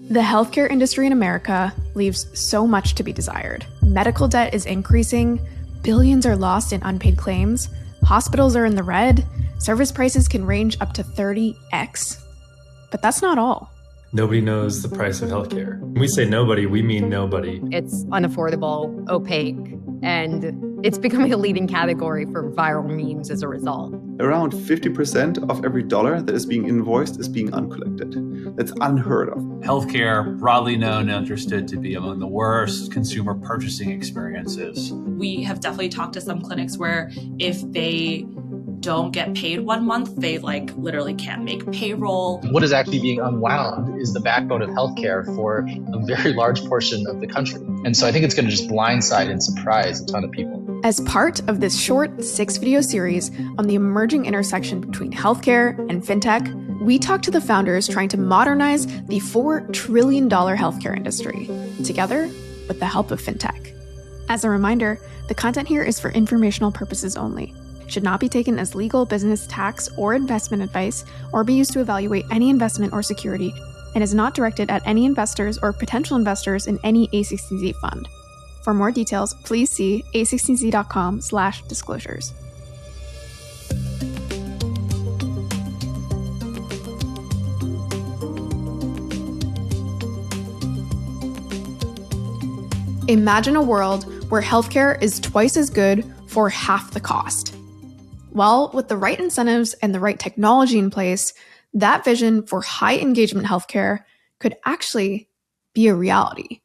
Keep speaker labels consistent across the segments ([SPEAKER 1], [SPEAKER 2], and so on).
[SPEAKER 1] The healthcare industry in America leaves so much to be desired. Medical debt is increasing, billions are lost in unpaid claims, hospitals are in the red, service prices can range up to 30x. But that's not all.
[SPEAKER 2] Nobody knows the price of healthcare. When we say nobody, we mean nobody.
[SPEAKER 3] It's unaffordable, opaque, and it's becoming a leading category for viral memes as a result.
[SPEAKER 4] Around 50% of every dollar that is being invoiced is being uncollected. That's unheard of.
[SPEAKER 5] Healthcare, broadly known and understood to be among the worst consumer purchasing experiences.
[SPEAKER 6] We have definitely talked to some clinics where if they don't get paid 1 month, they literally can't make payroll.
[SPEAKER 7] What is actually being unwound is the backbone of healthcare for a very large portion of the country. And so I think it's going to just blindside and surprise a ton of people.
[SPEAKER 1] As part of this short 6-video series on the emerging intersection between healthcare and fintech, we talked to the founders trying to modernize the $4 trillion healthcare industry, together with the help of fintech. As a reminder, the content here is for informational purposes only. Should not be taken as legal, business, tax, or investment advice, or be used to evaluate any investment or security, and is not directed at any investors or potential investors in any A16Z fund. For more details, please see a16z.com/disclosures. Imagine a world where healthcare is twice as good for half the cost. Well, with the right incentives and the right technology in place, that vision for high engagement healthcare could actually be a reality.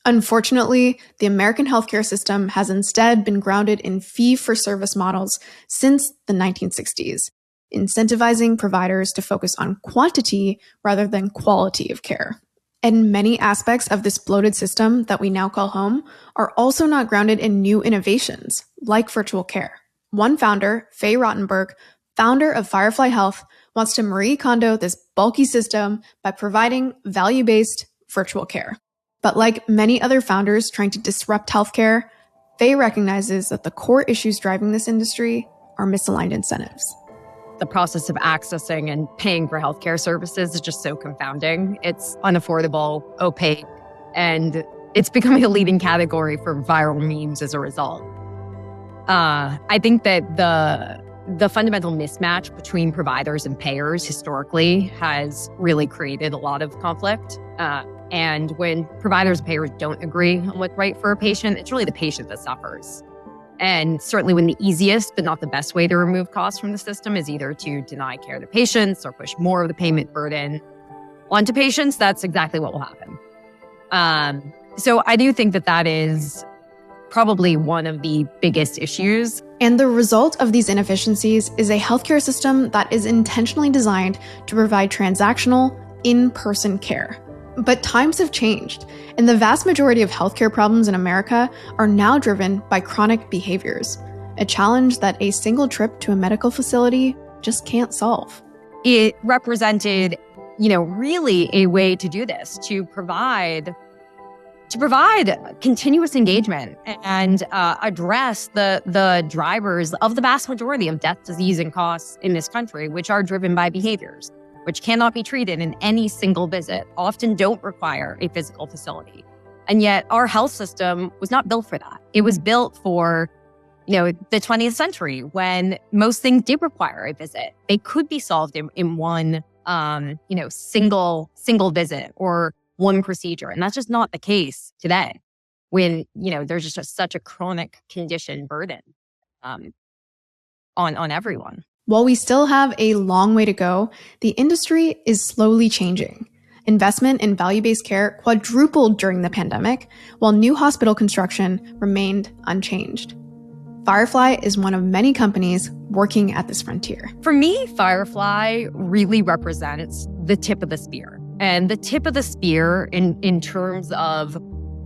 [SPEAKER 1] Unfortunately, the American healthcare system has instead been grounded in fee-for-service models since the 1960s, incentivizing providers to focus on quantity rather than quality of care. And many aspects of this bloated system that we now call home are also not grounded in new innovations, like virtual care. One founder, Fay Rotenberg, founder of Firefly Health, wants to Marie Kondo this bulky system by providing value-based virtual care. But like many other founders trying to disrupt healthcare, Fay recognizes that the core issues driving this industry are misaligned incentives.
[SPEAKER 3] The process of accessing and paying for healthcare services is just so confounding. It's unaffordable, opaque, and it's becoming a leading category for viral memes as a result. I think that the fundamental mismatch between providers and payers historically has really created a lot of conflict. And when providers and payers don't agree on what's right for a patient, it's really the patient that suffers. And certainly when the easiest but not the best way to remove costs from the system is either to deny care to patients or push more of the payment burden onto patients, that's exactly what will happen. So I do think that is probably one of the biggest issues.
[SPEAKER 1] And the result of these inefficiencies is a healthcare system that is intentionally designed to provide transactional, in-person care. But times have changed, and the vast majority of healthcare problems in America are now driven by chronic behaviors, a challenge that a single trip to a medical facility just can't solve.
[SPEAKER 3] It represented, really a way to do this, to provide continuous engagement and address the drivers of the vast majority of death, disease, and costs in this country, which are driven by behaviors, which cannot be treated in any single visit, often don't require a physical facility. And yet our health system was not built for that. It was built for, the 20th century when most things did require a visit. They could be solved in one, single visit or one procedure. And that's just not the case today when, there's just such a chronic condition burden on everyone.
[SPEAKER 1] While we still have a long way to go, the industry is slowly changing. Investment in value-based care quadrupled during the pandemic, while new hospital construction remained unchanged. Firefly is one of many companies working at this frontier.
[SPEAKER 3] For me, Firefly really represents the tip of the spear. And the tip of the spear in terms of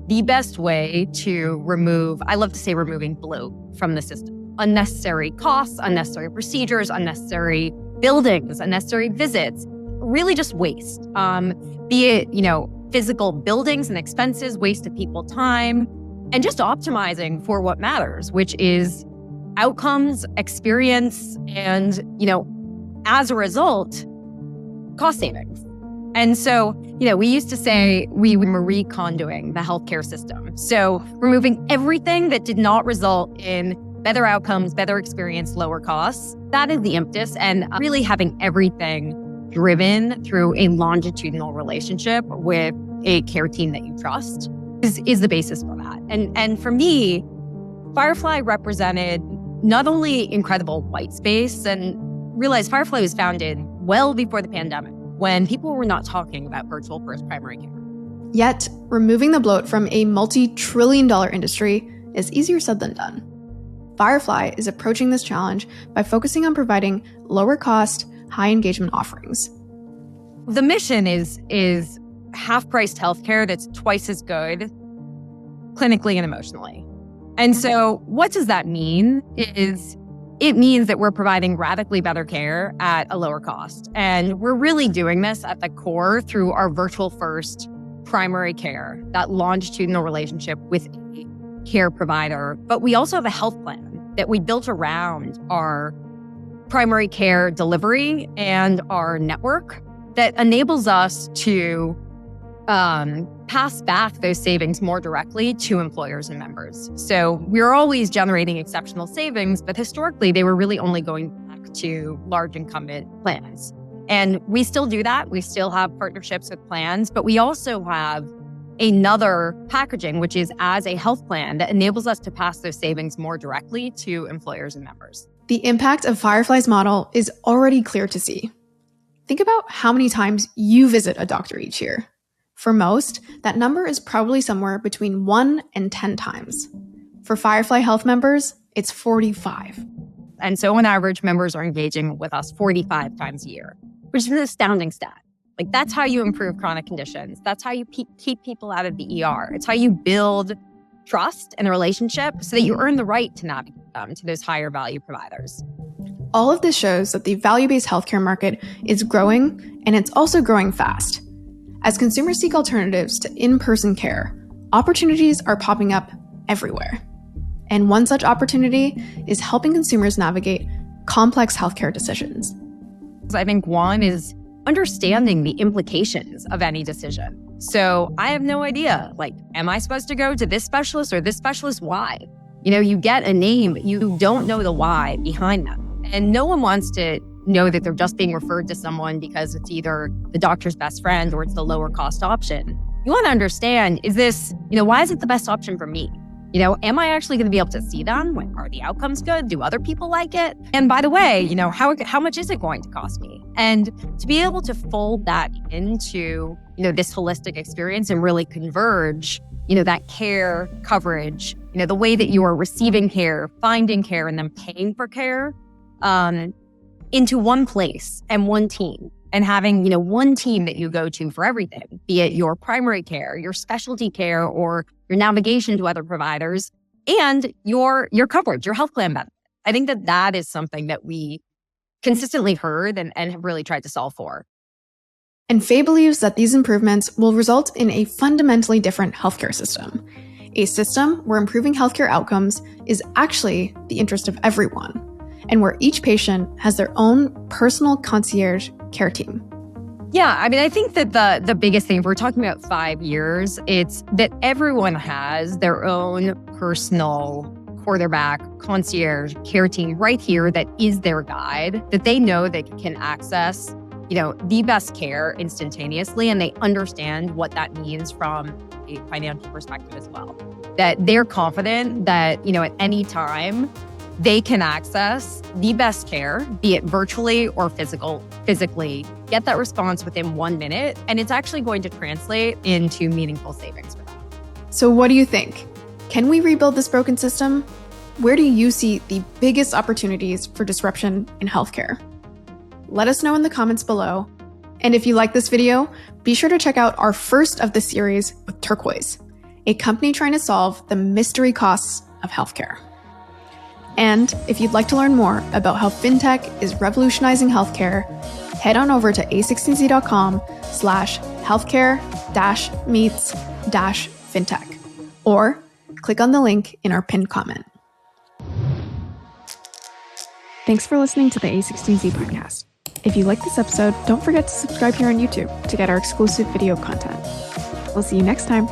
[SPEAKER 3] the best way to removing bloat from the system. Unnecessary costs, unnecessary procedures, unnecessary buildings, unnecessary visits, really just waste. Be it, physical buildings and expenses, waste of people time, and just optimizing for what matters, which is outcomes, experience, and, as a result, cost savings. And so, we used to say we were Marie Kondoing the healthcare system. So removing everything that did not result in better outcomes, better experience, lower costs. That is the impetus, and really having everything driven through a longitudinal relationship with a care team that you trust is the basis for that. And for me, Firefly represented not only incredible white space, and realize Firefly was founded well before the pandemic, when people were not talking about virtual first primary care.
[SPEAKER 1] Yet, removing the bloat from a multi-trillion-dollar industry is easier said than done. Firefly is approaching this challenge by focusing on providing lower-cost, high-engagement offerings.
[SPEAKER 3] The mission is half-priced healthcare that's twice as good clinically and emotionally. And so what does that mean? It means that we're providing radically better care at a lower cost. And we're really doing this at the core through our virtual first primary care, that longitudinal relationship with a care provider. But we also have a health plan that we built around our primary care delivery and our network that enables us to pass back those savings more directly to employers and members. So we're always generating exceptional savings, but historically they were really only going back to large incumbent plans. And we still do that. We still have partnerships with plans, but we also have another packaging, which is as a health plan that enables us to pass those savings more directly to employers and members.
[SPEAKER 1] The impact of Firefly's model is already clear to see. Think about how many times you visit a doctor each year. For most, that number is probably somewhere between 1 and 10 times. For Firefly Health members, it's 45.
[SPEAKER 3] And so on average, members are engaging with us 45 times a year, which is an astounding stat. Like, that's how you improve chronic conditions. That's how you keep people out of the ER. It's how you build trust and a relationship so that you earn the right to navigate them to those higher value providers.
[SPEAKER 1] All of this shows that the value-based healthcare market is growing, and it's also growing fast. As consumers seek alternatives to in-person care, opportunities are popping up everywhere. And one such opportunity is helping consumers navigate complex healthcare decisions.
[SPEAKER 3] I think one is understanding the implications of any decision. So I have no idea, am I supposed to go to this specialist or this specialist? Why? You get a name, but you don't know the why behind them. And no one wants to know that they're just being referred to someone because it's either the doctor's best friend or it's the lower cost option. You want to understand, is this, why is it the best option for me? Am I actually going to be able to see them? Are the outcomes good? Do other people like it? And by the way, how much is it going to cost me? And to be able to fold that into, this holistic experience and really converge, that care coverage, the way that you are receiving care, finding care, and then paying for care, into one place and one team, and having, one team that you go to for everything, be it your primary care, your specialty care, or your navigation to other providers, and your coverage, your health plan benefit. I think that is something that we consistently heard and have really tried to solve for.
[SPEAKER 1] And Fay believes that these improvements will result in a fundamentally different healthcare system, a system where improving healthcare outcomes is actually the interest of everyone, and where each patient has their own personal concierge care team.
[SPEAKER 3] Yeah, I think that the biggest thing, if we're talking about 5 years, it's that everyone has their own personal quarterback, concierge care team right here that is their guide, that they know they can access, the best care instantaneously, and they understand what that means from a financial perspective as well. That they're confident that, at any time, they can access the best care, be it virtually or physically, get that response within 1 minute, and it's actually going to translate into meaningful savings for them.
[SPEAKER 1] So what do you think? Can we rebuild this broken system? Where do you see the biggest opportunities for disruption in healthcare? Let us know in the comments below. And if you like this video, be sure to check out our first of the series with Turquoise, a company trying to solve the mystery costs of healthcare. And if you'd like to learn more about how fintech is revolutionizing healthcare, head on over to a16z.com/healthcare-meets-fintech, or click on the link in our pinned comment. Thanks for listening to the A16Z podcast. If you like this episode, don't forget to subscribe here on YouTube to get our exclusive video content. We'll see you next time.